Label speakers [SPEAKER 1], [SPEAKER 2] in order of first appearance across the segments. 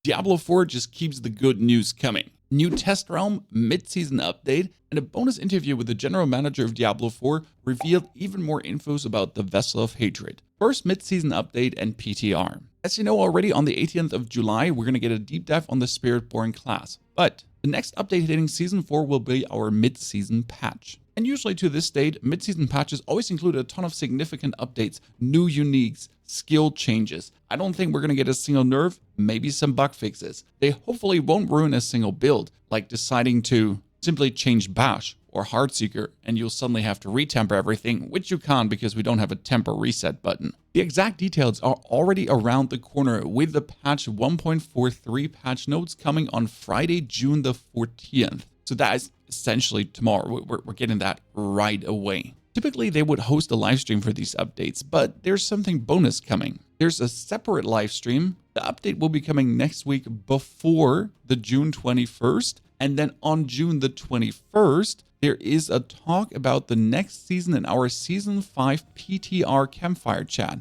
[SPEAKER 1] Diablo 4 just keeps the good news coming. New test realm, mid-season update, and a bonus interview with the general manager of Diablo 4 revealed even more infos about the Vessel of Hatred. First mid-season update and PTR. As you know already, on the 18th of July, we're going to get a deep dive on the Spirit-born class. But the next update hitting Season 4 will be our mid-season patch. And usually to this date, mid-season patches always include a ton of significant updates, new uniques, skill changes. I don't think we're going to get a single nerf, maybe some bug fixes. They hopefully won't ruin a single build, like deciding to simply change Bash or Heartseeker, and you'll suddenly have to retemper everything, which you can't because we don't have a temper reset button. The exact details are already around the corner with the patch 1.43 patch notes coming on Friday, June the 14th. So that is essentially tomorrow. We're getting that right away. Typically, they would host a live stream for these updates, but there's something bonus coming. There's a separate live stream. The update will be coming next week before the June 21st. And then on June the 21st, there is a talk about the next season in our Season 5 PTR campfire chat.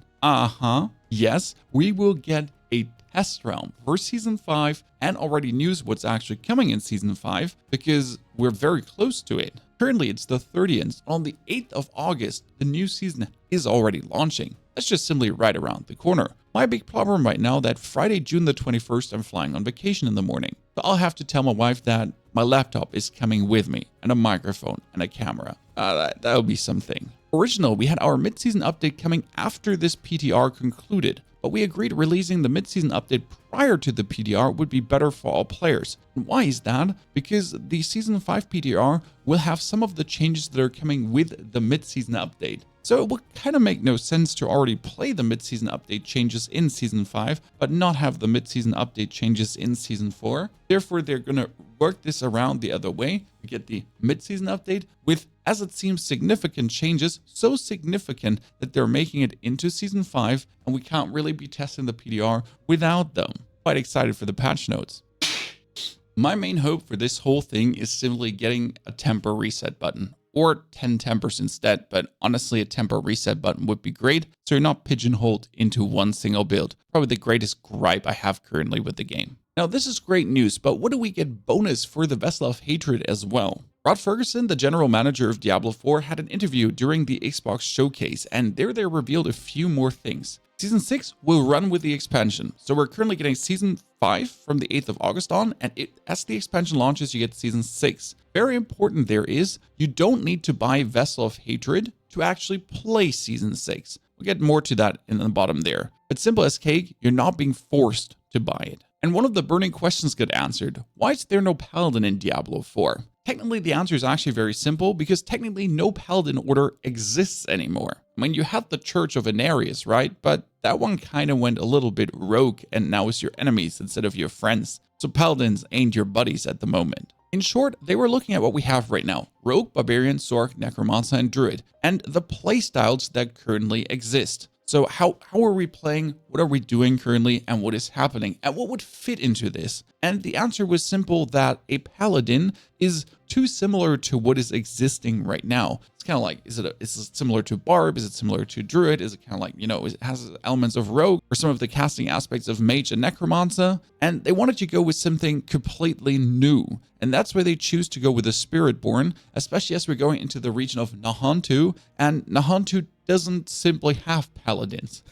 [SPEAKER 1] Yes, we will get a test realm for Season 5 and already news what's actually coming in Season 5 because we're very close to it. Currently, it's the 30th. On the 8th of August, the new season is already launching. That's just simply right around the corner. My big problem right now that Friday, June the 21st, I'm flying on vacation in the morning. So I'll have to tell my wife that my laptop is coming with me and a microphone and a camera. That would be something. Originally, we had our mid-season update coming after this PTR concluded, but we agreed releasing the mid-season update prior to the PTR would be better for all players. And why is that? Because the Season 5 PTR will have some of the changes that are coming with the mid-season update. So it would kind of make no sense to already play the mid-season update changes in Season 5, but not have the mid-season update changes in Season 4. Therefore, they're going to work this around the other way. We get the mid-season update with, as it seems, significant changes, so significant that they're making it into Season 5, and we can't really be testing the PTR without them. Quite excited for the patch notes. My main hope for this whole thing is simply getting a temper reset button. Or 10 tempers instead, but honestly a temper reset button would be great, so you're not pigeonholed into one single build. Probably the greatest gripe I have currently with the game. Now this is great news, but what do we get bonus for the Vessel of Hatred as well? Rod Ferguson, the general manager of Diablo 4, had an interview during the Xbox showcase, and there they revealed a few more things. Season 6 will run with the expansion, so we're currently getting Season 5 from the 8th of August on, and as the expansion launches, you get Season 6. Very important there is, you don't need to buy Vessel of Hatred to actually play Season 6. We'll get more to that in the bottom there. But simple as cake, you're not being forced to buy it. And one of the burning questions got answered. Why is there no Paladin in Diablo 4? Technically, the answer is actually very simple because technically no Paladin order exists anymore. I mean, you had the Church of Anarius, right? But that one kind of went a little bit rogue and now is your enemies instead of your friends. So Paladins ain't your buddies at the moment. In short, they were looking at what we have right now. Rogue, Barbarian, Sorc, Necromancer, and Druid. And the playstyles that currently exist. So how are we playing, what are we doing currently, and what is happening, and what would fit into this? And the answer was simple that a Paladin is too similar to what is existing right now. It's kind of like, is it similar to Barb? Is it similar to Druid? Is it kind of like, it has elements of Rogue or some of the casting aspects of Mage and Necromancer? And they wanted to go with something completely new. And that's why they choose to go with the Spirit-born, especially as we're going into the region of Nahantu. And Nahantu doesn't simply have Paladins.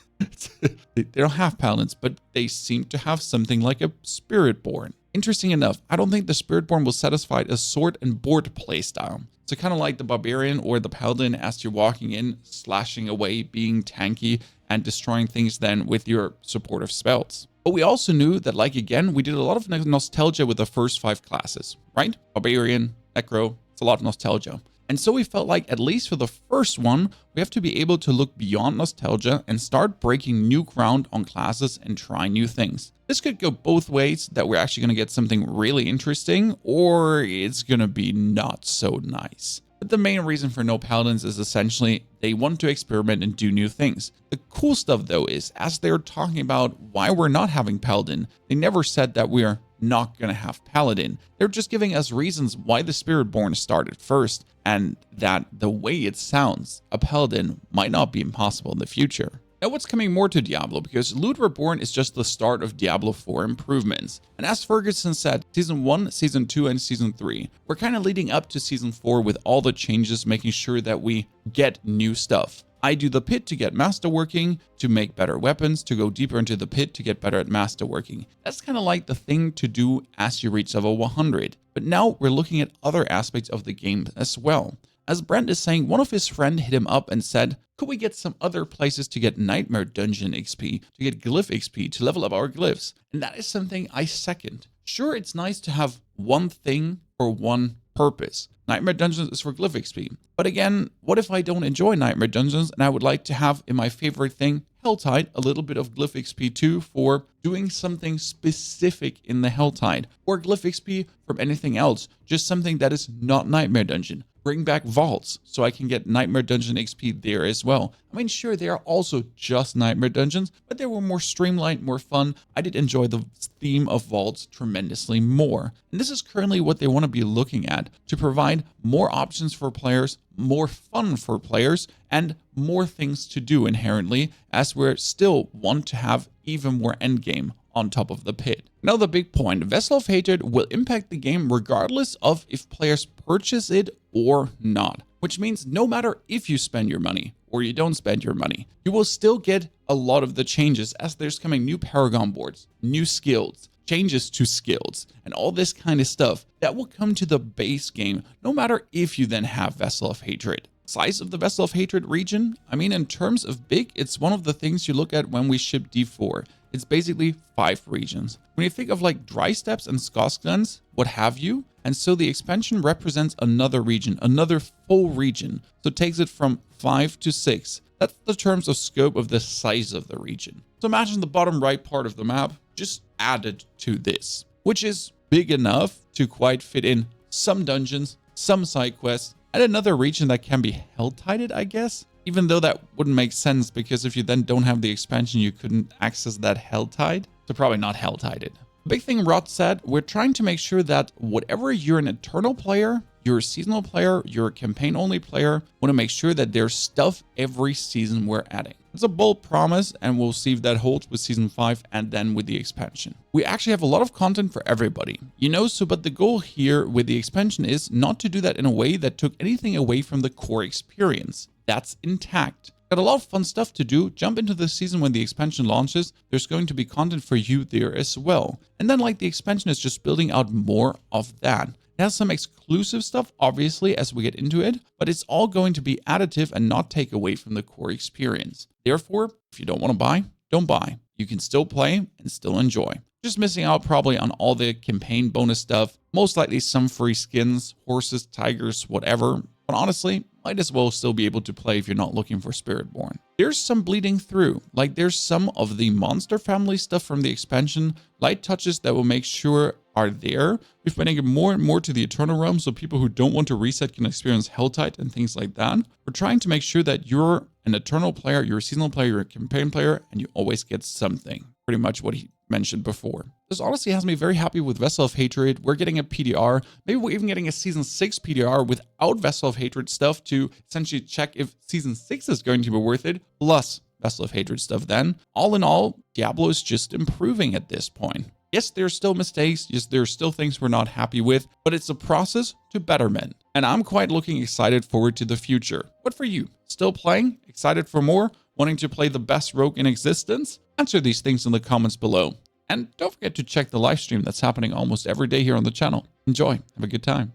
[SPEAKER 1] They don't have Paladins, but they seem to have something like a Spirit-born. Interesting enough, I don't think the Spirit-born will satisfy a sword and board playstyle. So kind of like the Barbarian or the Paladin as you're walking in, slashing away, being tanky, and destroying things then with your supportive spells. But we also knew that, like again, we did a lot of nostalgia with the first 5 classes, right? Barbarian, Necro, it's a lot of nostalgia. And so we felt like, at least for the first one, we have to be able to look beyond nostalgia and start breaking new ground on classes and try new things. This could go both ways, that we're actually going to get something really interesting, or it's going to be not so nice. But the main reason for no Paladins is essentially they want to experiment and do new things. The cool stuff though is, as they're talking about why we're not having Paladin, they never said that we're not going to have Paladin. They're just giving us reasons why the Spirit-born started first, and that the way it sounds, a Paladin might not be impossible in the future. Now what's coming more to Diablo, because Loot Reborn is just the start of Diablo 4 improvements. And as Ferguson said, Season 1, Season 2, and Season 3, we're kind of leading up to Season 4 with all the changes, making sure that we get new stuff. I do the pit to get masterworking, to make better weapons, to go deeper into the pit to get better at masterworking. That's kind of like the thing to do as you reach level 100. But now we're looking at other aspects of the game as well. As Brent is saying, one of his friends hit him up and said, could we get some other places to get Nightmare Dungeon XP, to get Glyph XP, to level up our glyphs? And that is something I second. Sure, it's nice to have one thing for one purpose. Nightmare Dungeons is for Glyph XP. But again, what if I don't enjoy Nightmare Dungeons and I would like to have in my favorite thing, Helltide, a little bit of Glyph XP too for doing something specific in the Helltide, or Glyph XP from anything else, just something that is not Nightmare Dungeon. Bring back vaults so I can get Nightmare Dungeon XP there as well. I mean, sure, they are also just Nightmare Dungeons, but they were more streamlined, more fun. I did enjoy the theme of vaults tremendously more. And this is currently what they want to be looking at, to provide more options for players, more fun for players, and more things to do inherently, as we still want to have even more endgame on top of the pit. Now the big point, Vessel of Hatred will impact the game regardless of if players purchase it or not, which means no matter if you spend your money or you don't spend your money, you will still get a lot of the changes, as there's coming new Paragon boards, new skills, changes to skills, and all this kind of stuff that will come to the base game, no matter if you then have Vessel of Hatred. Size of the Vessel of Hatred region? I mean, in terms of big, it's one of the things you look at when we ship D4. It's basically 5 regions. When you think of like Dry Steppes and Skosklands, what have you, and so the expansion represents another region, another full region. So it takes it from 5 to 6. That's the terms of scope of the size of the region. So imagine the bottom right part of the map just added to this, which is big enough to quite fit in some dungeons, some side quests, and another region that can be hell-tided, I guess. Even though that wouldn't make sense, because if you then don't have the expansion, you couldn't access that hell-tide. So probably not hell-tided. Big thing Rod said, we're trying to make sure that whatever you're an Eternal player, you're a seasonal player, you're a campaign-only player, want to make sure that there's stuff every season we're adding. It's a bold promise, and we'll see if that holds with Season 5 and then with the expansion. We actually have a lot of content for everybody, but the goal here with the expansion is not to do that in a way that took anything away from the core experience. That's intact. Got a lot of fun stuff to do. Jump into the season when the expansion launches. There's going to be content for you there as well. And then like the expansion is just building out more of that. It has some exclusive stuff, obviously, as we get into it, but it's all going to be additive and not take away from the core experience. Therefore, if you don't want to buy, don't buy. You can still play and still enjoy. Just missing out probably on all the campaign bonus stuff, most likely some free skins, horses, tigers, whatever. But honestly, might as well still be able to play if you're not looking for Spiritborn. There's some bleeding through, like there's some of the monster family stuff from the expansion, light touches that will make sure are there. We've been adding more and more to the Eternal Realm, so people who don't want to reset can experience Helltide and things like that. We're trying to make sure that you're an Eternal player, you're a seasonal player, you're a campaign player, and you always get something. Pretty much what he mentioned before. This honestly has me very happy with Vessel of Hatred. We're getting a PTR. Maybe we're even getting a Season 6 PTR without Vessel of Hatred stuff to essentially check if Season 6 is going to be worth it, plus Vessel of Hatred stuff then. All in all, Diablo is just improving at this point. Yes, there's still mistakes. Yes, there's still things we're not happy with, but it's a process to betterment. And I'm quite looking excited forward to the future. What for you? Still playing? Excited for more? Wanting to play the best rogue in existence? Answer these things in the comments below. And don't forget to check the live stream that's happening almost every day here on the channel. Enjoy. Have a good time.